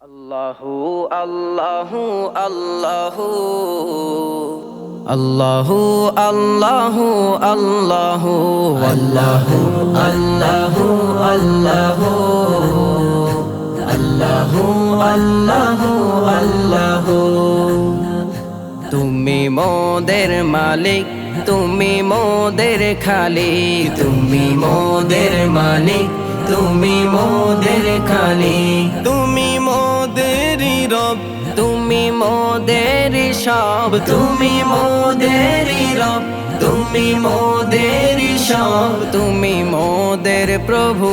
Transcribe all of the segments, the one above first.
আল্লাহু আল্লাহু আল্লাহু আল্লাহু আল্লাহু আল্লাহু আল্লাহু আল্লাহু আল্লাহু আল্লাহু আল্লাহু আল্লাহু তুমি মোদের মালিক, তুমি মোদের খালিক, তুমি মোদের মালিক, তুমি মোদের খালিক, তুমি মোদেরই রব, তুমি মোদেরই সব, তুমি মোদেরই রব, তুমি মোদেরই সব, তুমি মোদের প্রভু।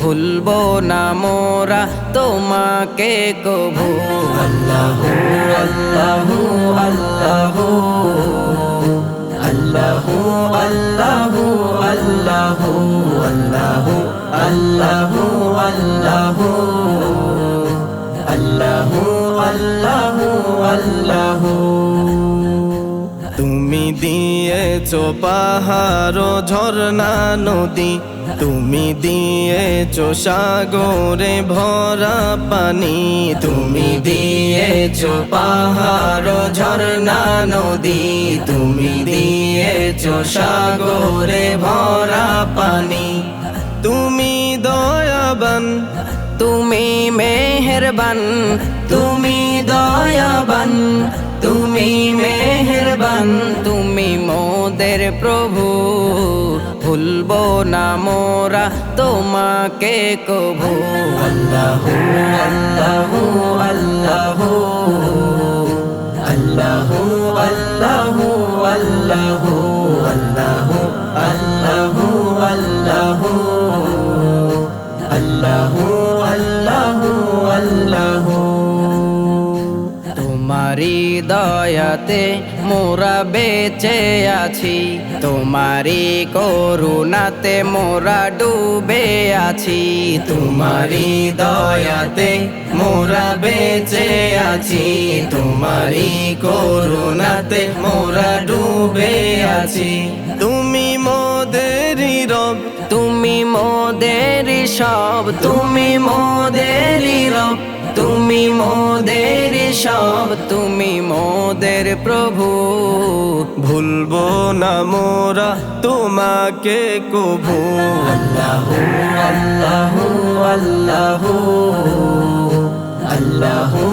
ভুলবো না মোরা তোমাকে কভু। আল্লাহু আল্লাহু আল্লাহু আল্লাহু আল্লাহু আল্লাহু আল্লাহু আল্লাহু আল্লাহু আল্লাহু আল্লাহু আল্লাহু। তুমি দিয়েছো পাহাড় ঝরনা নদী, তুমি দিয়েছো সাগরে ভরা পানি, তুমি দিয়েছো পাহাড় ঝরনা নদী, তুমি দিয়েছো সাগরে ভরা পানি। তুমি দয়াবান, তুমি মেহেরবান, তুমি দয়াবান, তুমি মেহেরবান, তুমি মোদের প্রভু। ভুলবো না মোরা তোমাকে কভু। আল্লাহু আল্লাহু আল্লাহু আল্লাহু আল্লাহু আল্লাহু আল্লাহু আল্লাহু আল্লাহু আল্লাহু আল্লাহু আল্লাহু। তোমারি দয়াতে মোরা বেঁচে আছি, তোমারি করুণাতে মোরা ডুবে আছি, তোমারি দয়াতে মোরা বেঁচে আছি, তোমারি করুণাতে মোরা ডুবে আছি। তুমি মোদেরই রব, তুমি মোদেরই সব, তুমি মোদেরই রব, তুমি মোদের সব, তুমি মোদের প্রভু। ভুলবো না মোরা তোমাকে কভু। আল্লাহু আল্লাহু আল্লাহু আল্লাহু